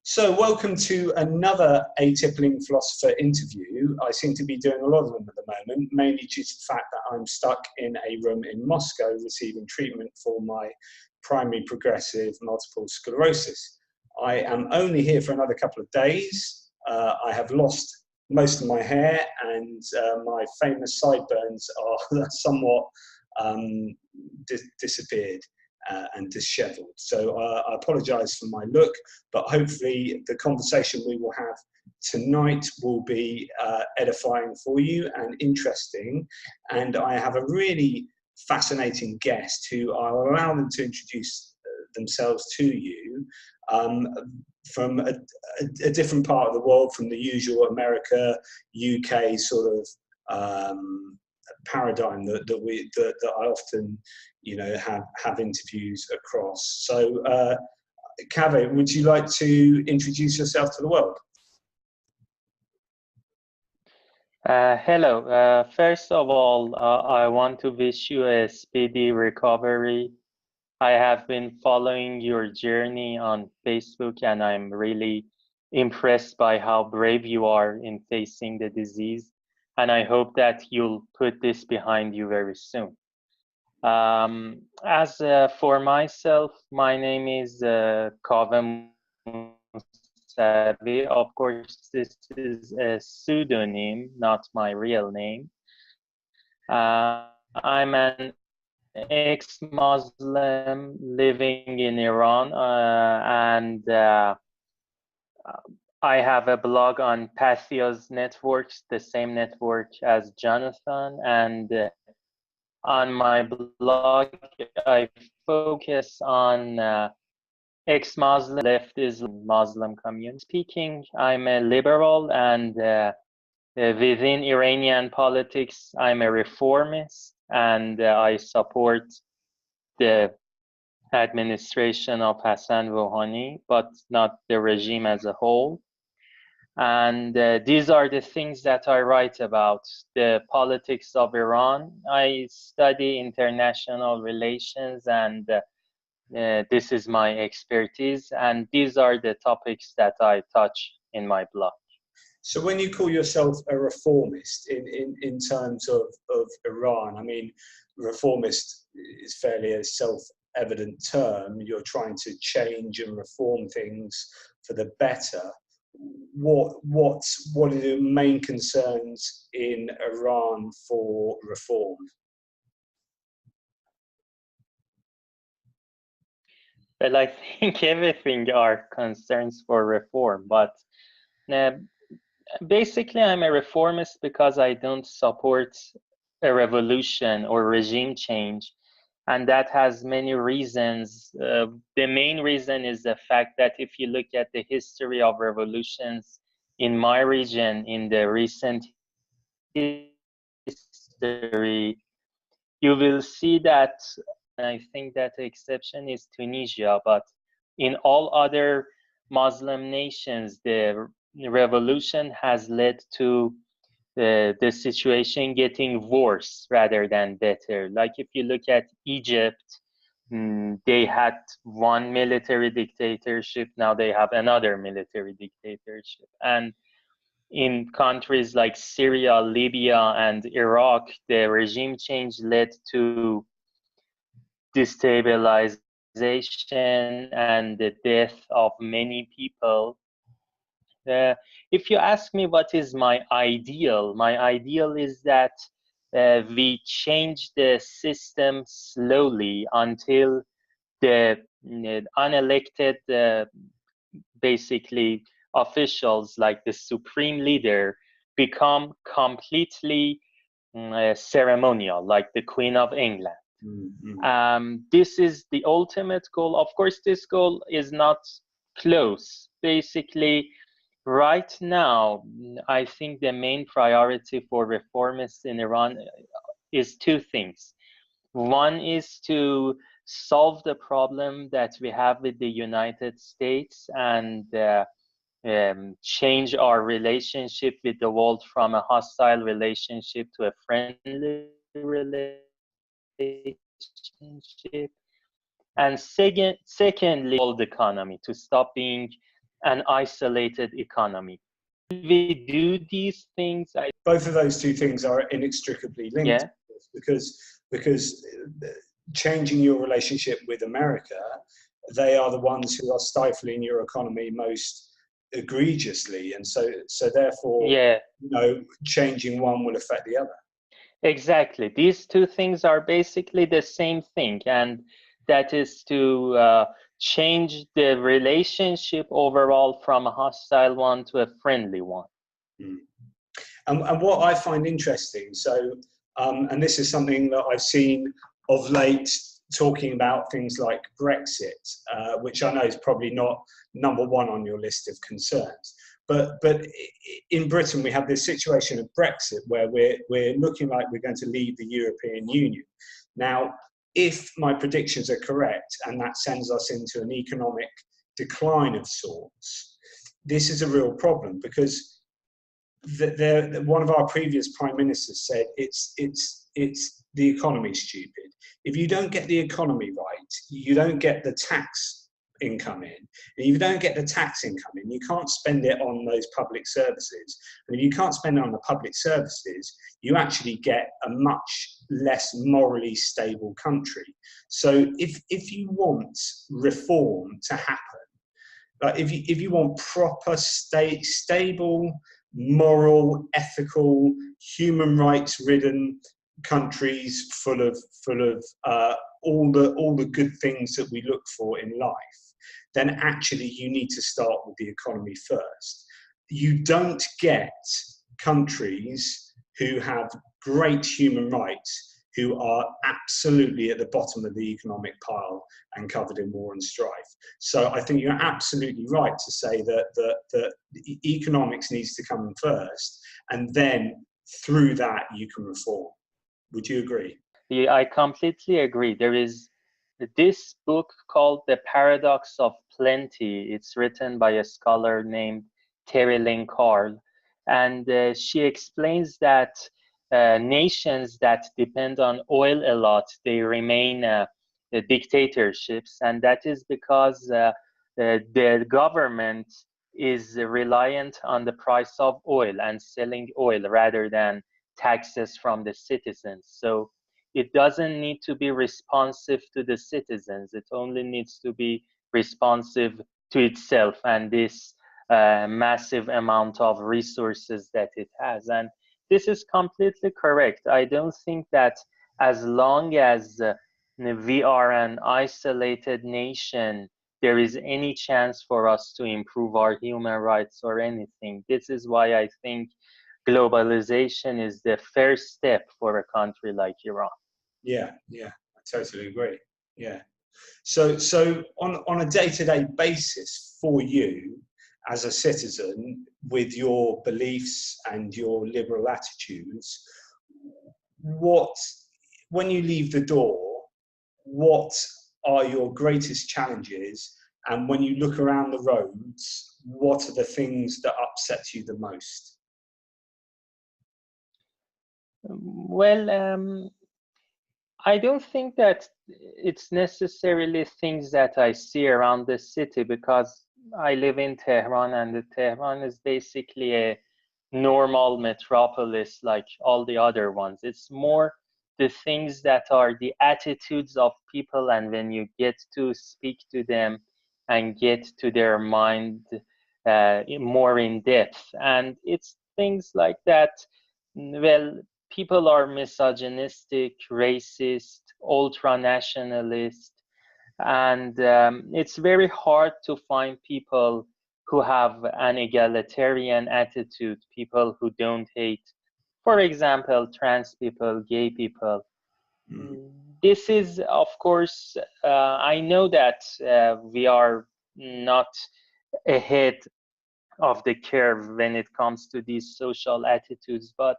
So welcome to another Atypical Philosopher interview. I seem to be doing a lot of them at the moment, mainly due to the fact that I'm stuck in a room in Moscow receiving treatment for my primary progressive multiple sclerosis. I am only here for another couple of days. I have lost most of my hair and my famous sideburns are somewhat disappeared. And disheveled. So I apologize for my look, but hopefully the conversation we will have tonight will be edifying for you and interesting. And I have a really fascinating guest who I'll allow them to introduce themselves to you from a different part of the world, from the usual America, UK sort of paradigm that I often have interviews across. So Kaveh, would you like to introduce yourself to the world? Hello. First of all, I want to wish you a speedy recovery. I have been following your journey on Facebook, and I'm really impressed by how brave you are in facing the disease. And I hope that you'll put this behind you very soon. As for myself, my name is Kaveh Mousavi. Of course, this is a pseudonym, not my real name. I'm an ex-Muslim living in Iran, and I have a blog on Patheos Networks, the same network as Jonathan, and on my blog, I focus on ex-Muslim, leftist Muslim community. Speaking, I'm a liberal, and within Iranian politics, I'm a reformist, and I support the administration of Hassan Rouhani, but not the regime as a whole. And these are the things that I write about: the politics of Iran. I study international relations, and this is my expertise. And these are the topics that I touch in my blog. So when you call yourself a reformist in terms of Iran, I mean, reformist is fairly a self-evident term. You're trying to change and reform things for the better. What are the main concerns in Iran for reform? Well, I think everything are concerns for reform, but basically I'm a reformist because I don't support a revolution or regime change, and that has many reasons. The main reason is the fact that if you look at the history of revolutions in my region in the recent history, you will see that, I think that the exception is Tunisia, but in all other Muslim nations, the revolution has led to the situation getting worse rather than better. Like if you look at Egypt, they had one military dictatorship, now they have another military dictatorship. And in countries like Syria, Libya, and Iraq, the regime change led to destabilization and the death of many people. If you ask me what is my ideal is that we change the system slowly until the unelected basically officials like the supreme leader become completely ceremonial, like the Queen of England. Mm-hmm. This is the ultimate goal. Of course, this goal is not close. Basically, right now, I think the main priority for reformists in Iran is two things. One is to solve the problem that we have with the United States and change our relationship with the world from a hostile relationship to a friendly relationship. And secondly, world economy, to stop being an isolated economy. We do these things. Both of those two things are inextricably linked, Yeah, because changing your relationship with America, they are the ones who are stifling your economy most egregiously, and so therefore, yeah, changing one will affect the other. exactly. These two things are basically the same thing, and that is to change the relationship overall from a hostile one to a friendly one. Mm. And what I find interesting, and this is something that I've seen of late, talking about things like Brexit, which I know is probably not number one on your list of concerns. But in Britain, we have this situation of Brexit where we're looking like we're going to leave the European Union. Now, if my predictions are correct, and that sends us into an economic decline of sorts, this is a real problem, because one of our previous prime ministers said it's the economy stupid. If you don't get the economy right, you don't get the tax income in. And if you don't get the tax income in, you can't spend it on those public services. And if you can't spend it on the public services, you actually get a much less morally stable country. So if you want reform to happen, like if you want proper stable, moral, ethical, human rights ridden countries full of all the good things that we look for in life, then actually you need to start with the economy first. You don't get countries who have great human rights who are absolutely at the bottom of the economic pile and covered in war and strife. So I think you're absolutely right to say that economics needs to come first, and then through that you can reform. Would you agree? Yeah, I completely agree. There is this book called The Paradox of Plenty. It's written by a scholar named Terry Lynn Carl, and she explains that nations that depend on oil a lot, they remain dictatorships, and that is because the government is reliant on the price of oil and selling oil rather than taxes from the citizens. So it doesn't need to be responsive to the citizens. It only needs to be responsive to itself and this massive amount of resources that it has. And this is completely correct. I don't think that as long as we are an isolated nation, there is any chance for us to improve our human rights or anything. This is why I think globalization is the first step for a country like Iran. Yeah, I totally agree. Yeah. So on a day-to-day basis for you as a citizen, with your beliefs and your liberal attitudes, when you leave the door, what are your greatest challenges? And when you look around the roads, what are the things that upset you the most? Well, I don't think that it's necessarily things that I see around the city, because I live in Tehran, and Tehran is basically a normal metropolis like all the other ones. It's more the things that are the attitudes of people, and when you get to speak to them and get to their mind more in depth. And it's things like that. Well, people are misogynistic, racist, ultra-nationalist, and it's very hard to find people who have an egalitarian attitude, people who don't hate, for example, trans people, gay people. This is, of course, I know that we are not ahead of the curve when it comes to these social attitudes, but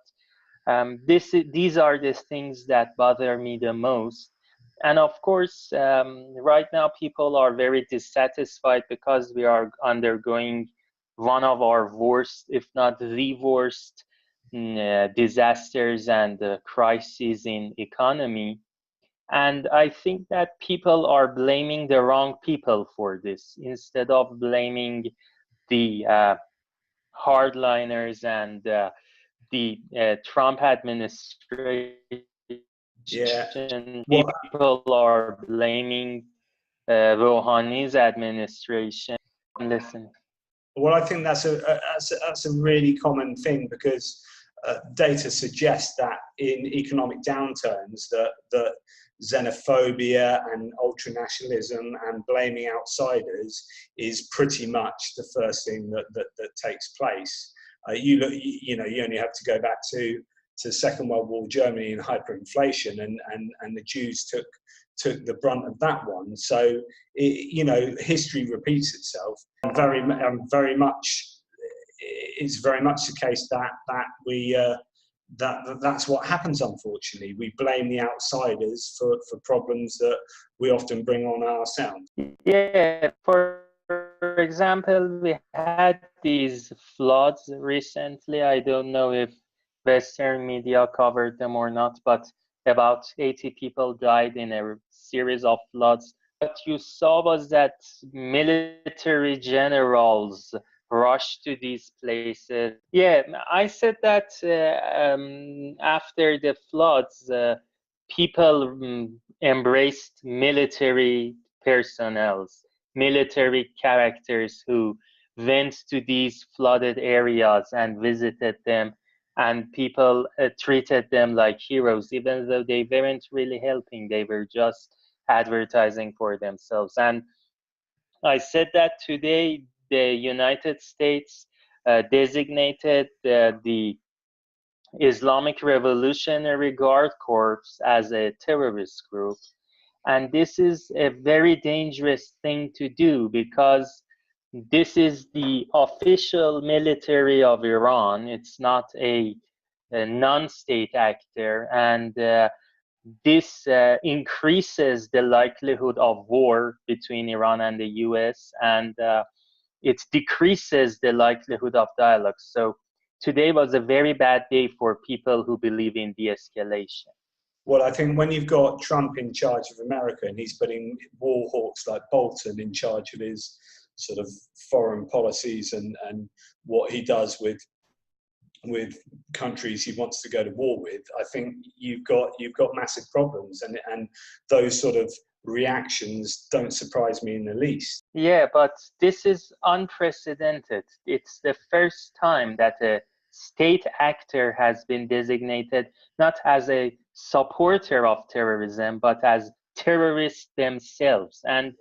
these are the things that bother me the most. And of course, right now people are very dissatisfied because we are undergoing one of our worst, if not the worst, disasters and crises in economy. And I think that people are blaming the wrong people for this, instead of blaming the hardliners and the Trump administration. Yeah. Well, People are blaming Rouhani's administration. Listen. Well, I think that's a really common thing, because data suggests that in economic downturns that xenophobia and ultranationalism and blaming outsiders is pretty much the first thing that takes place. You only have to go back to Second World War Germany and hyperinflation, and the Jews took the brunt of that one. So history repeats itself. It's very much the case that's what happens. Unfortunately, we blame the outsiders for problems that we often bring on ourselves. Yeah, for example, we had these floods recently. I don't know if Western media covered them or not, but about 80 people died in a series of floods. What you saw was that military generals rushed to these places. Yeah, I said that after the floods, people embraced military personnel, military characters who went to these flooded areas and visited them, and people treated them like heroes, even though they weren't really helping. They were just advertising for themselves. And I said that today the United States designated the Islamic Revolutionary Guard Corps as a terrorist group. And this is a very dangerous thing to do, because this is the official military of Iran. It's not a non-state actor, and this increases the likelihood of war between Iran and the US, and it decreases the likelihood of dialogue. So today was a very bad day for people who believe in de-escalation. Well, I think when you've got Trump in charge of America and he's putting war hawks like Bolton in charge of his sort of foreign policies and what he does with countries he wants to go to war with, I think you've got massive problems, and those sort of reactions don't surprise me in the least. Yeah, but this is unprecedented. It's the first time that a state actor has been designated not as a supporter of terrorism, but as terrorists themselves. And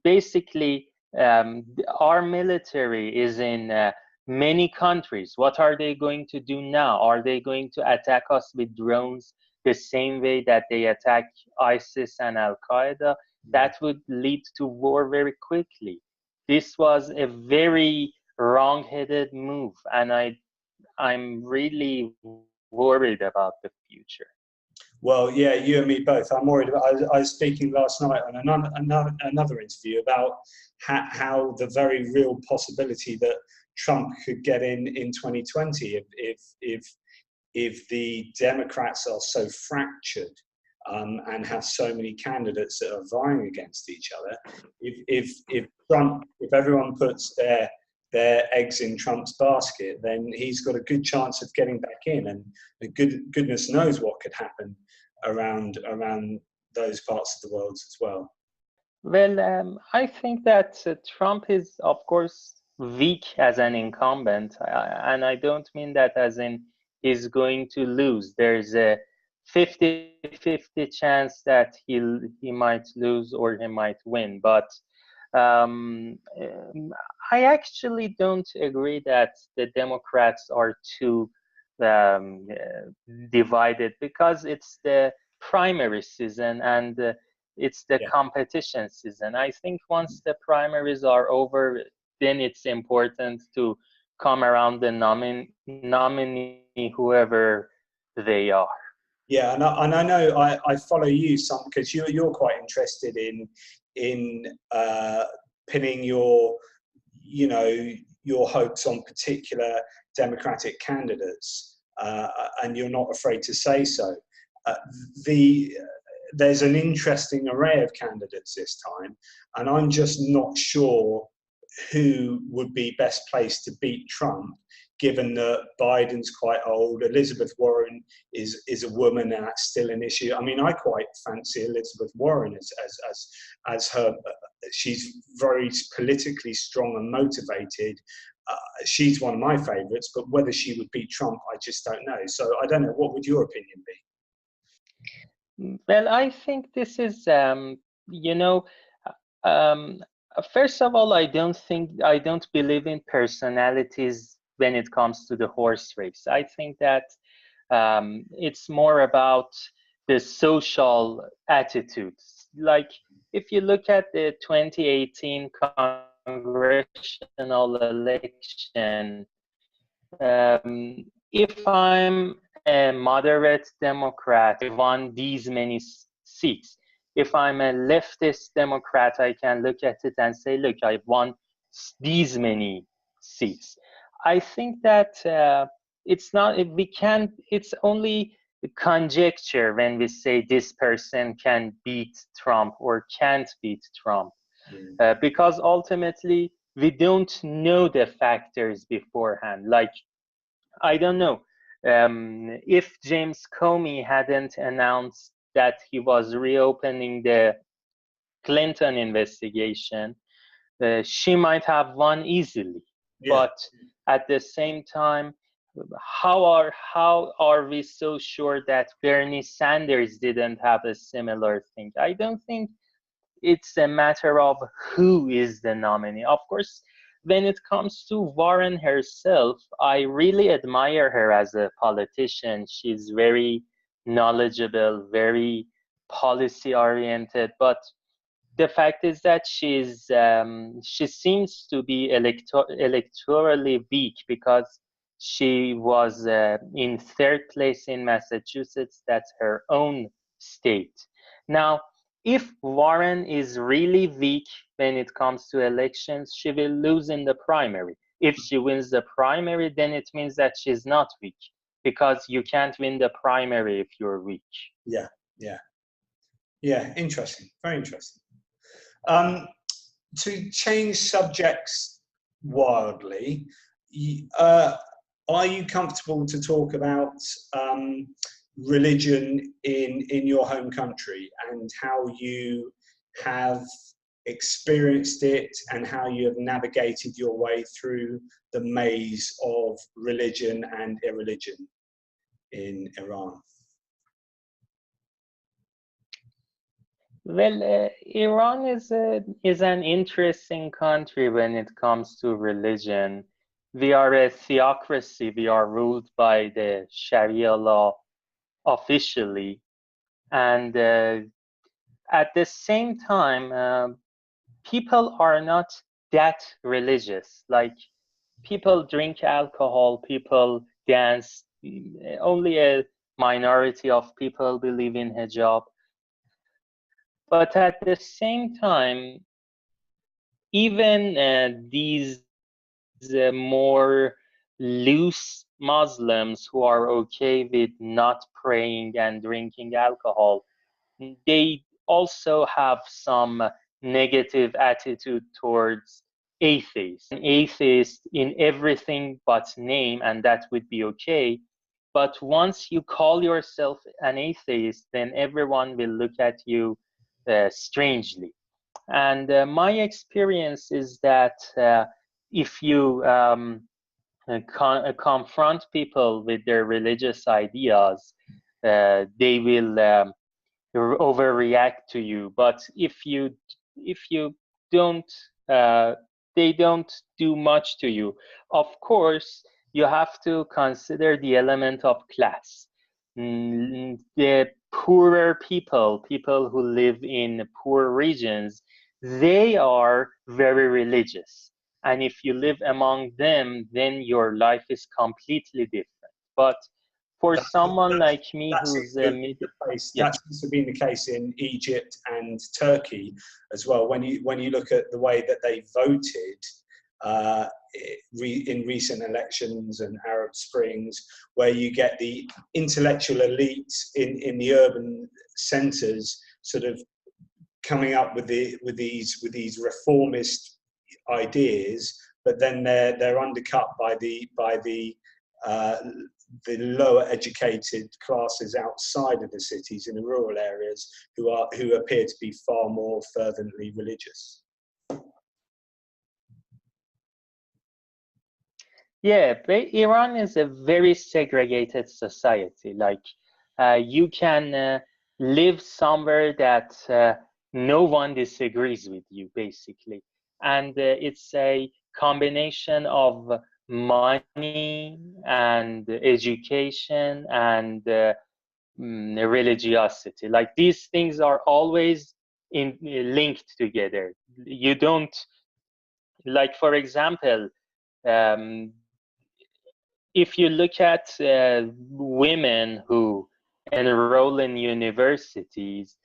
basically, our military is in many countries. What are they going to do now? Are they going to attack us with drones the same way that they attack ISIS and Al-Qaeda? That would lead to war very quickly. This was a very wrong-headed move, and I'm really worried about the future. Well, yeah, you and me both. I'm worried about. I was speaking last night on another interview about how the very real possibility that Trump could get in 2020 if the Democrats are so fractured and have so many candidates that are vying against each other. If everyone puts their eggs in Trump's basket, then he's got a good chance of getting back in, and goodness knows what could happen around those parts of the world as well. Well, I think that Trump is, of course, weak as an incumbent, and I don't mean that as in he's going to lose. There's a 50-50 chance that he might lose or he might win, but I actually don't agree that the Democrats are too divided, because it's the primary season and it's the competition season. I think once the primaries are over, then it's important to come around the nominee, whoever they are. Yeah, and I know I follow you some, because you're quite interested in pinning your hopes on particular Democratic candidates, and you're not afraid to say so. There's an interesting array of candidates this time, and I'm just not sure who would be best placed to beat Trump, given that Biden's quite old, Elizabeth Warren is a woman, and that's still an issue. I mean, I quite fancy Elizabeth Warren as her. She's very politically strong and motivated. She's one of my favourites, but whether she would beat Trump, I just don't know. So I don't know. What would your opinion be? Well, I think this is, you know, um, first of all, I don't believe in personalities when it comes to the horse race. I think that it's more about the social attitudes. Like, if you look at the 2018 congressional election, if I'm a moderate Democrat, I won these many seats. If I'm a leftist Democrat, I can look at it and say, look, I've won these many seats. I think that it's not, it's only conjecture when we say this person can beat Trump or can't beat Trump. Because ultimately, we don't know the factors beforehand. Like, I don't know, if James Comey hadn't announced that he was reopening the Clinton investigation, she might have won easily. Yeah. But at the same time, how are we so sure that Bernie Sanders didn't have a similar thing? I don't think it's a matter of who is the nominee. Of course, when it comes to Warren herself, I really admire her as a politician. She's very knowledgeable, very policy oriented, but the fact is that she seems to be electorally weak because she was in third place in Massachusetts. That's her own state. Now, if Warren is really weak when it comes to elections, she will lose in the primary. If she wins the primary, then it means that she's not weak, because you can't win the primary if you're weak. Yeah. Interesting. Very interesting. To change subjects wildly, are you comfortable to talk about religion in your home country and how you have experienced it and how you have navigated your way through the maze of religion and irreligion in Iran? Well, Iran is an interesting country when it comes to religion. We are a theocracy. We are ruled by the Sharia law officially, and at the same time, people are not that religious. Like, people drink alcohol, people dance. Only a minority of people believe in hijab. But at the same time, even these more loose Muslims who are okay with not praying and drinking alcohol, they also have some negative attitude towards atheists. An atheist in everything but name, and that would be okay. But once you call yourself an atheist, then everyone will look at you strangely. And my experience is that if you confront people with their religious ideas, they will overreact to you. But if you don't, they don't do much to you. Of course, you have to consider the element of class. The poorer people who live in poor regions, they are very religious. And if you live among them, then your life is completely different. But for someone like me who's that seems to be the case in Egypt and Turkey as well. When you look at the way that they voted in recent elections and Arab Springs, where you get the intellectual elites in the urban centres sort of coming up with these reformist ideas, but then they're undercut by the lower educated classes outside of the cities in the rural areas who appear to be far more fervently religious. Yeah, Iran is a very segregated society. Like you can live somewhere that no one disagrees with you, basically. And it's a combination of money and education and religiosity. Like these things are always linked together. You don't, like, for example, um, if you look at women who enroll in universities,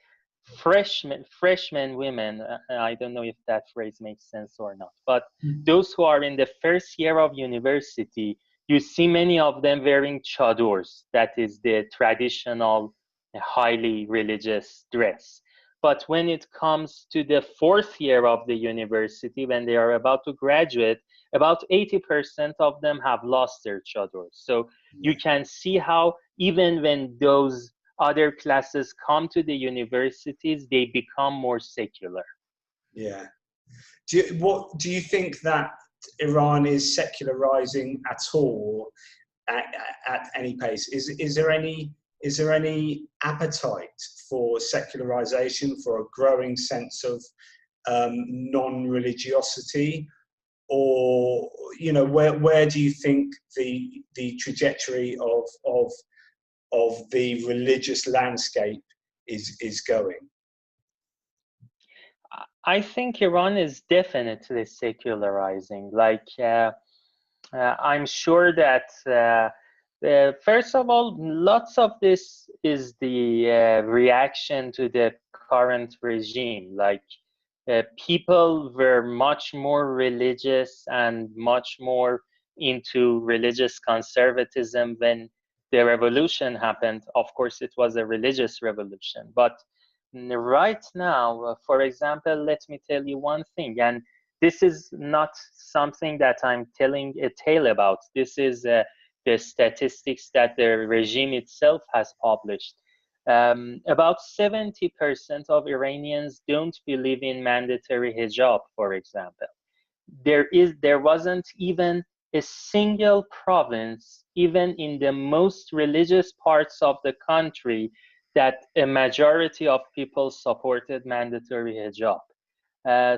freshman women, I don't know if that phrase makes sense or not, but those who are in the first year of university, you see many of them wearing chadors, that is the traditional highly religious dress. But when it comes to the fourth year of the university, when they are about to graduate, about 80% of them have lost their chadors. So you can see how even when those other classes come to the universities, they become more secular. Yeah. Do you think that Iran is secularizing at all at any pace? Is there any appetite for secularization, for a growing sense of non-religiosity? Or, you know, where do you think the trajectory of the religious landscape is going? I think Iran is definitely secularizing. Like, I'm sure that, first of all, lots of this is the reaction to the current regime. Like, people were much more religious and much more into religious conservatism when the revolution happened. Of course, it was a religious revolution. But right now, for example, let me tell you one thing, and this is not something that I'm telling a tale about. This is the statistics that the regime itself has published. About 70% of Iranians don't believe in mandatory hijab, for example. There wasn't even a single province, even in the most religious parts of the country, that a majority of people supported mandatory hijab.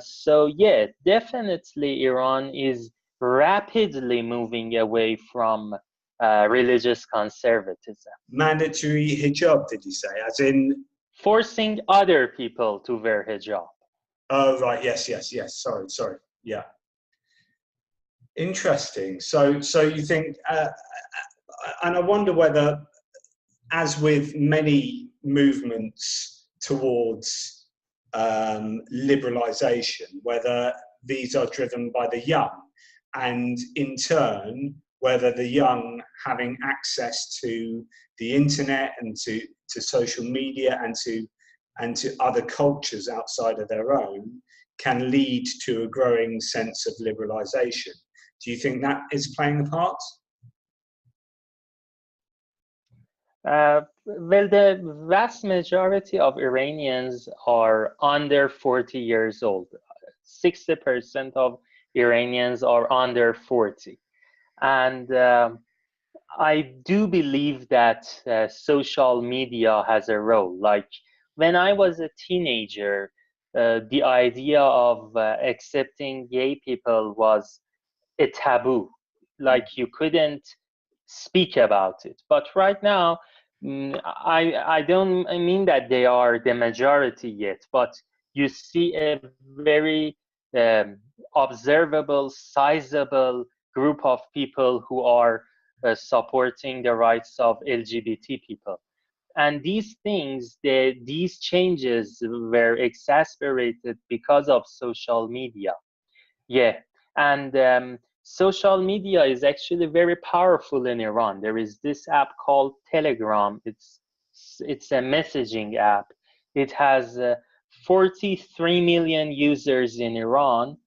So yeah, definitely Iran is rapidly moving away from religious conservatism. Mandatory hijab, did you say? As in Forcing other people to wear hijab. Oh, right. Yes. Sorry. Yeah. Interesting. So you think, and I wonder whether, as with many movements towards liberalisation, whether these are driven by the young, and in turn, whether the young having access to the internet and to social media and to other cultures outside of their own can lead to a growing sense of liberalisation. Do you think that is playing a part? Well, the vast majority of Iranians are under 40 years old. 60% of Iranians are under 40. And I do believe that social media has a role. Like when I was a teenager, the idea of accepting gay people was a taboo. Like you couldn't speak about it. But right now, I don't mean that they are the majority yet, but you see a very observable, sizable group of people who are supporting the rights of LGBT people. And these things, these changes were exacerbated because of social media. Yeah, and social media is actually very powerful in Iran. There is this app called Telegram. It's a messaging app. It has 43 million users in Iran,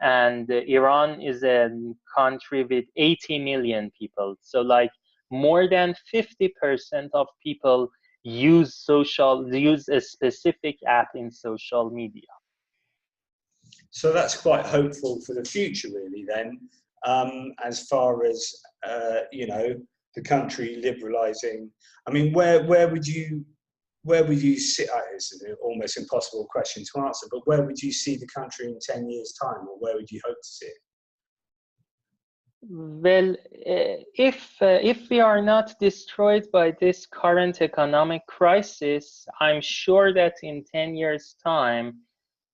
and Iran is a country with 80 million people. So like more than 50% of people use a specific app in social media. So that's quite hopeful for the future, really. Then, as far as the country liberalising. I mean, where would you see? It's an almost impossible question to answer, but where would you see the country in 10 years' time, or where would you hope to see it? Well, if we are not destroyed by this current economic crisis, I'm sure that in 10 years' time,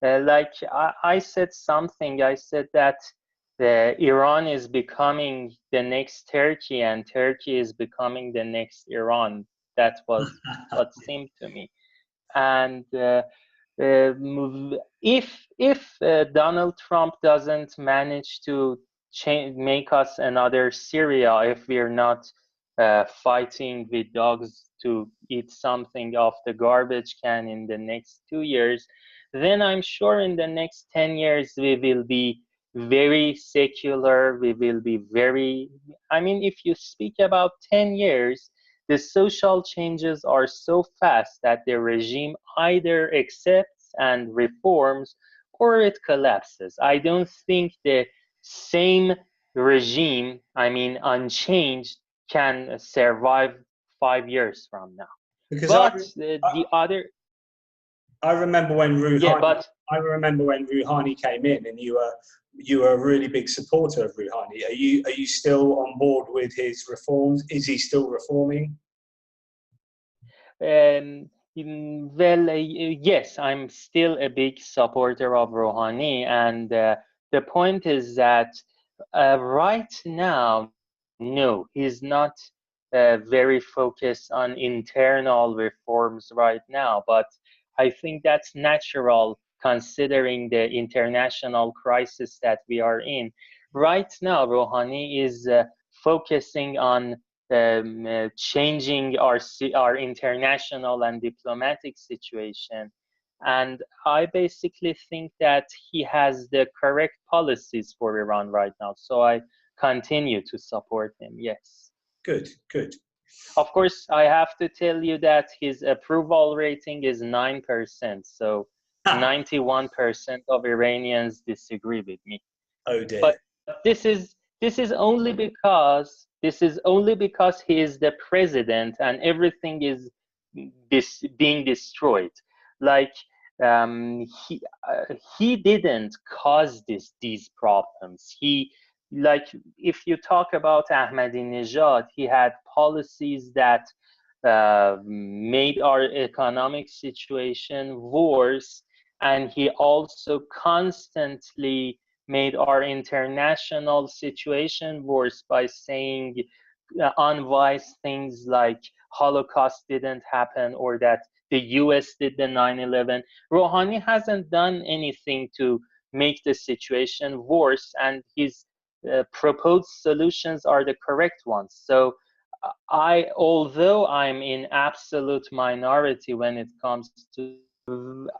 like I said something, I said that Iran is becoming the next Turkey and Turkey is becoming the next Iran. That was what seemed to me. And if Donald Trump doesn't manage to make us another Syria, if we're not fighting with dogs to eat something off the garbage can in the next 2 years, then I'm sure in the next 10 years we will be very secular. We will be very, I mean, if you speak about 10 years, the social changes are so fast that the regime either accepts and reforms or it collapses. I don't think the same regime, I mean, unchanged, can survive 5 years from now. Because But the other, I remember when yeah, Rouhani. but I remember when Rouhani came in, and you were a really big supporter of Rouhani. Are you still on board with his reforms? Is he still reforming? Well, yes, I'm still a big supporter of Rouhani, and the point is that right now, no, he's not very focused on internal reforms right now, but I think that's natural considering the international crisis that we are in. Right now, Rouhani is focusing on changing our international and diplomatic situation. And I basically think that he has the correct policies for Iran right now. So I continue to support him, yes. Good, good. Of course, I have to tell you that his approval rating is 9%. So 91% of Iranians disagree with me. Oh dear. But this is only because he is the president and everything is being destroyed. Like he didn't cause these problems. Like if you talk about Ahmadinejad, he had policies that made our economic situation worse, and he also constantly made our international situation worse by saying unwise things like Holocaust didn't happen or that the US did the 9/11. Rouhani hasn't done anything to make the situation worse, and his proposed solutions are the correct ones. So although I'm in absolute minority when it comes to,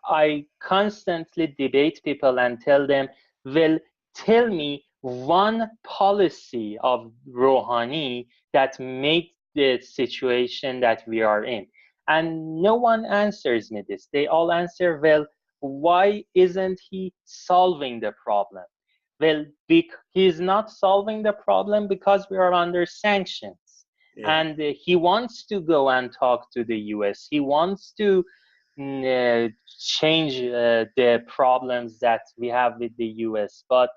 I constantly debate people and tell them, well, tell me one policy of Rouhani that made the situation that we are in. And no one answers me this. They all answer, well, why isn't he solving the problem? Well, he's not solving the problem because we are under sanctions. Yeah. And he wants to go and talk to the US. He wants to change the problems that we have with the US, but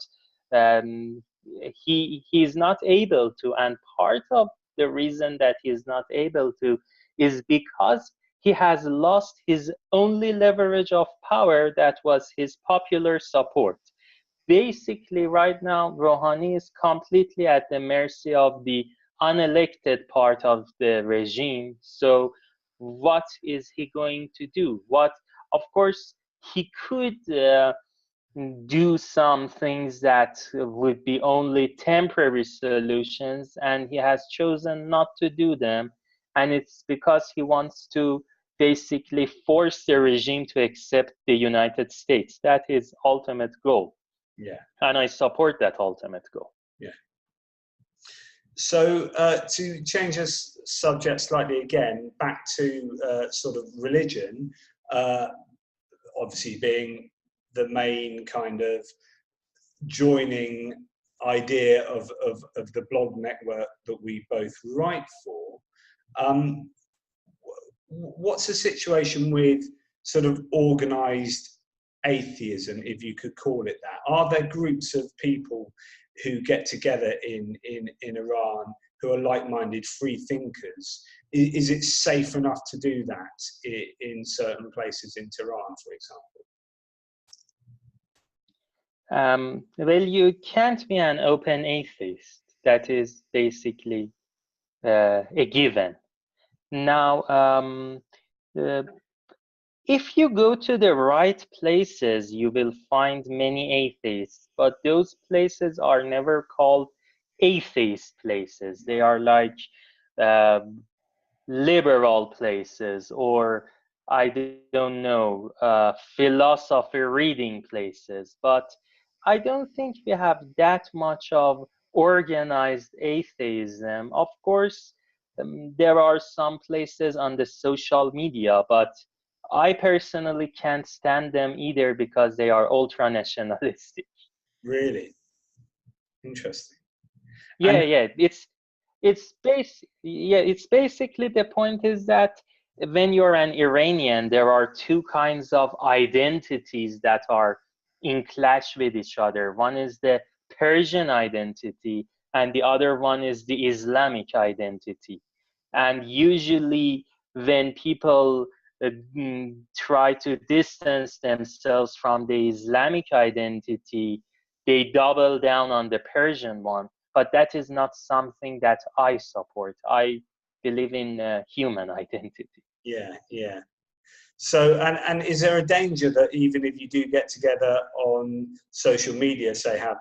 he's not able to. And part of the reason that he's not able to is because he has lost his only leverage of power, that was his popular support. Basically, right now, Rouhani is completely at the mercy of the unelected part of the regime. So what is he going to do? Of course, he could do some things that would be only temporary solutions, and he has chosen not to do them. And it's because he wants to basically force the regime to accept the United States. That is his ultimate goal. Yeah. And I support that ultimate goal. Yeah. So to change us subject slightly again, back to sort of religion, obviously being the main kind of joining idea of the blog network that we both write for. What's the situation with sort of organized atheism, if you could call it that? Are there groups of people who get together in Iran who are like-minded free thinkers? Is it safe enough to do that in certain places in Tehran, for example? Well, you can't be an open atheist. That is basically a given. Now, if you go to the right places, you will find many atheists, but those places are never called atheist places. They are like liberal places, or I don't know, philosophy reading places. But I don't think we have that much of organized atheism. Of course, there are some places on the social media, but I personally can't stand them either because they are ultra nationalistic. Really interesting. Yeah, And yeah, it's basically the point is that when you're an Iranian, there are two kinds of identities that are in clash with each other. One is the Persian identity, and the other one is the Islamic identity. And usually, when people try to distance themselves from the Islamic identity, they double down on the Persian one. But that is not something that I support. I believe in human identity. yeah, yeah. So, and is there a danger that even if you do get together on social media, say have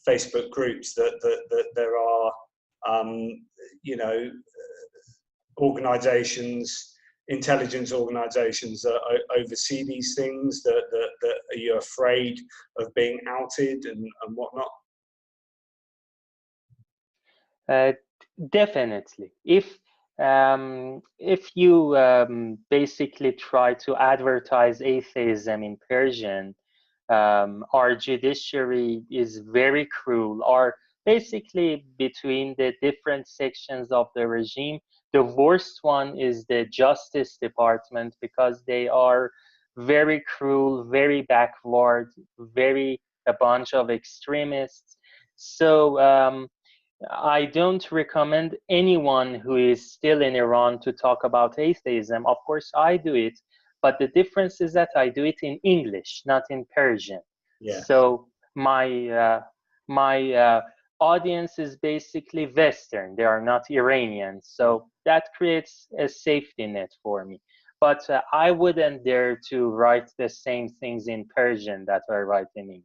Facebook groups, that there are, you know, organizations, intelligence organizations that oversee these things, that are you afraid of being outed and whatnot? Uh, Definitely. If you basically try to advertise atheism in Persian, our judiciary is very cruel. Or basically between the different sections of the regime, the worst one is the Justice Department because they are very cruel, very backward, very a bunch of extremists. So I don't recommend anyone who is still in Iran to talk about atheism. Of course, I do it, but the difference is that I do it in English, not in Persian. Yeah, So my audience is basically Western. They are not Iranian. So that creates a safety net for me. But I wouldn't dare to write the same things in Persian that I write in English.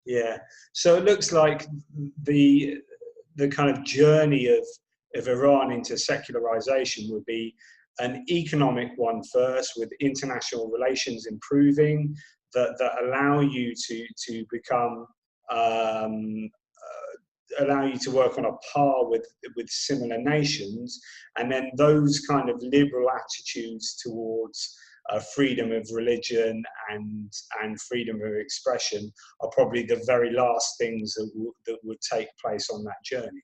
yeah. So it looks like the kind of journey of Iran into secularization would be an economic one first, with international relations improving, that allow you to become allow you to work on a par with similar nations, and then those kind of liberal attitudes towards freedom of religion and freedom of expression are probably the very last things that would take place on that journey.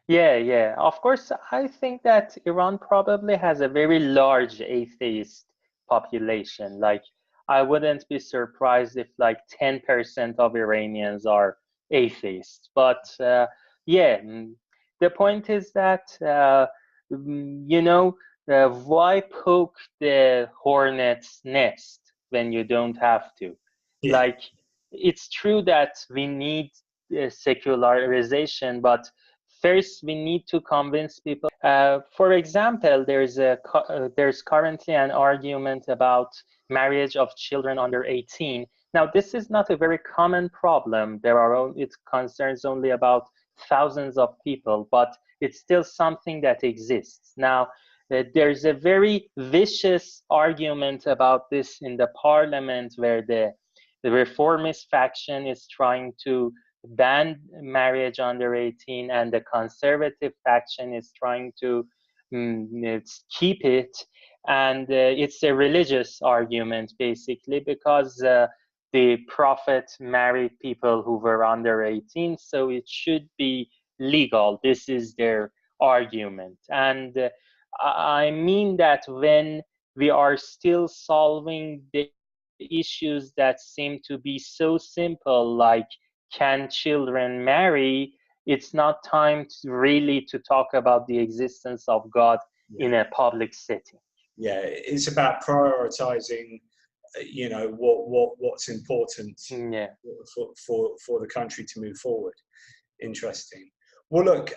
Yeah, yeah. Of course, I think that Iran probably has a very large atheist population. Like, I wouldn't be surprised if like 10% of Iranians are atheists. But yeah, the point is that, you know, why poke the hornet's nest when you don't have to? Yeah, Like, it's true that we need secularization, but first we need to convince people. For example, there's currently an argument about marriage of children under 18. Now, this is not a very common problem. It concerns only about thousands of people, but it's still something that exists. Now, there's a very vicious argument about this in the parliament where the The Reformist faction is trying to ban marriage under 18, and the conservative faction is trying to keep it. And it's a religious argument, basically, because the Prophet married people who were under 18, so it should be legal. This is their argument. And I mean that when we are still solving the issues that seem to be so simple, like can children marry, it's not time to really to talk about the existence of God in a public setting. Yeah, it's about prioritizing, you know, what's important for the country to move forward. Interesting. Well, look,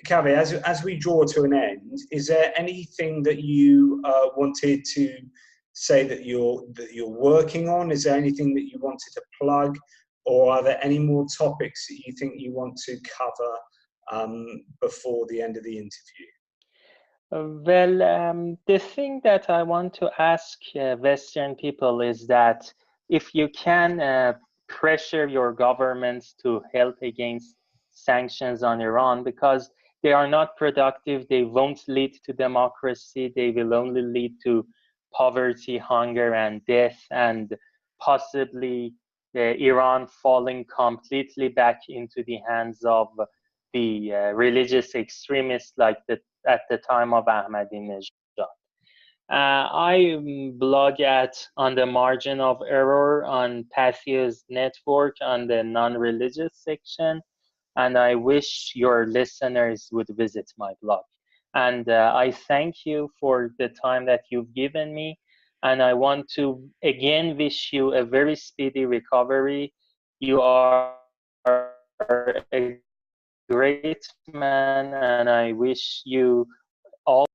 Kaveh, as we draw to an end, is there anything that you wanted to say that you're working on? Is there anything that you wanted to plug, or are there any more topics that you think you want to cover before the end of the interview? Well, the thing that I want to ask Western people is that if you can pressure your governments to help against sanctions on Iran, because they are not productive, they won't lead to democracy, they will only lead to poverty, hunger, and death, and possibly Iran falling completely back into the hands of the religious extremists like at the time of Ahmadinejad. I blog at On the Margin of Error on Patheos Network on the non-religious section, and I wish your listeners would visit my blog. And I thank you for the time that you've given me, and I want to again wish you a very speedy recovery. You are a great man, and I wish you all.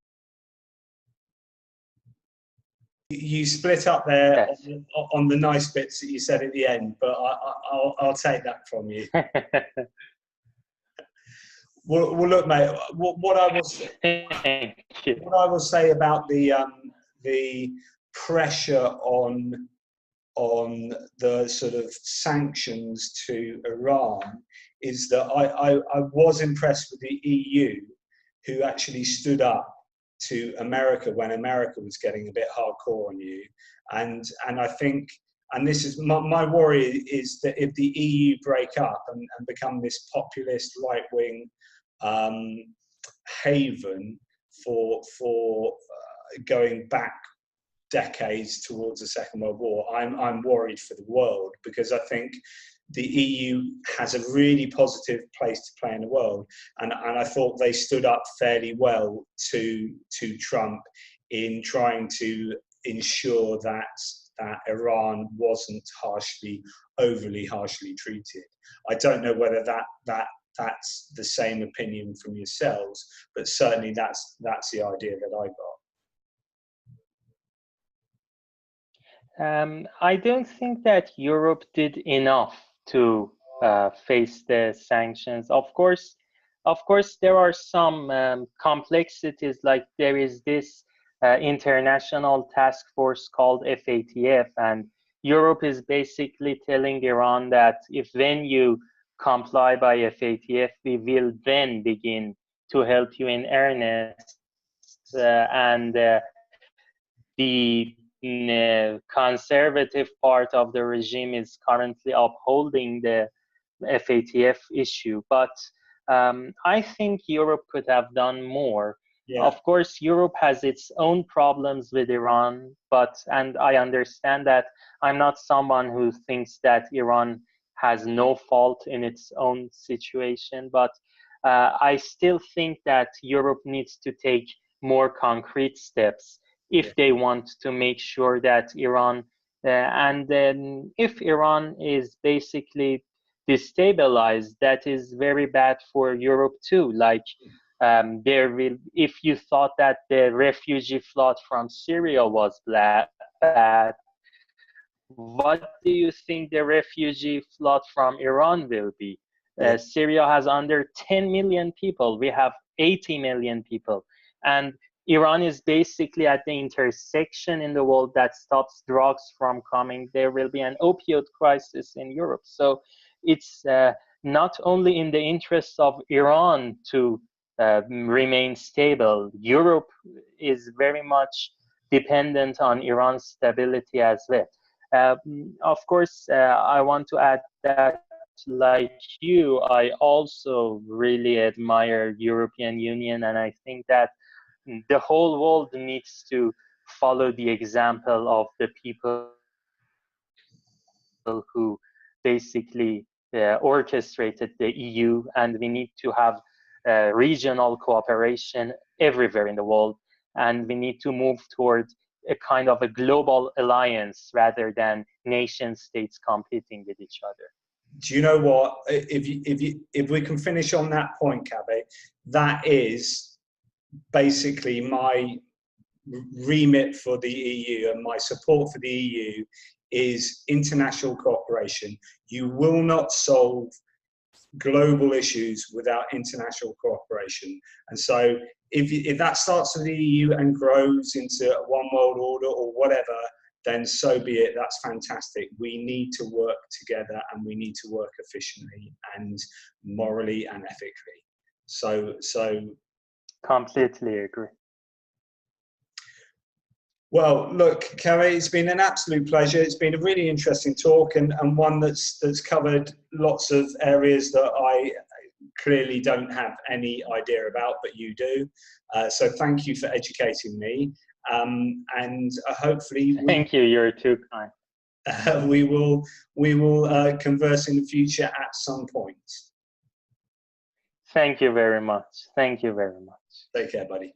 You split up there Yes. on the nice bits that you said at the end, but I'll take that from you. Well, look, mate. What I will say about the pressure on the sort of sanctions to Iran is that I was impressed with the EU, who actually stood up to America when America was getting a bit hardcore on you, and I think, and this is my worry, is that if the EU break up and become this populist right-wing haven for going back decades towards the Second World War, I'm worried for the world, because I think the EU has a really positive place to play in the world, and I thought they stood up fairly well to Trump in trying to ensure that Iran wasn't overly harshly treated. I don't know whether that's the same opinion from yourselves, but certainly that's the idea that I got. I don't think that Europe did enough to face the sanctions. Of course, there are some complexities, like there is this international task force called FATF, and Europe is basically telling Iran that if when you comply by FATF, we will then begin to help you in earnest, and the conservative part of the regime is currently upholding the FATF issue. But I think Europe could have done more. Yeah. Of course, Europe has its own problems with Iran, and I understand that. I'm not someone who thinks that Iran has no fault in its own situation, but I still think that Europe needs to take more concrete steps if they want to make sure that Iran, and then if Iran is basically destabilized, that is very bad for Europe too. Like if you thought that the refugee flood from Syria was bad, what do you think the refugee flood from Iran will be? Syria has under 10 million people. We have 80 million people. And Iran is basically at the intersection in the world that stops drugs from coming. There will be an opioid crisis in Europe. So it's not only in the interest of Iran to remain stable. Europe is very much dependent on Iran's stability as well. Of course, I want to add that, like you, I also really admire European Union, and I think that the whole world needs to follow the example of the people who basically orchestrated the EU, and we need to have regional cooperation everywhere in the world, and we need to move towards a kind of a global alliance rather than nation states competing with each other. Do you know what? If we can finish on that point, Kaveh, that is basically my remit for the EU, and my support for the EU is international cooperation. You will not solve global issues without international cooperation. And so if that starts with the EU and grows into a one world order or whatever, then so be it. That's fantastic. We need to work together, and we need to work efficiently and morally and ethically. So completely agree. Well, look, Kaveh, it's been an absolute pleasure. It's been a really interesting talk, and one that's covered lots of areas that I clearly don't have any idea about, but you do. So thank you for educating me. And hopefully, thank you. You're too kind. We will converse in the future at some point. Thank you very much. Thank you very much. Take care, buddy.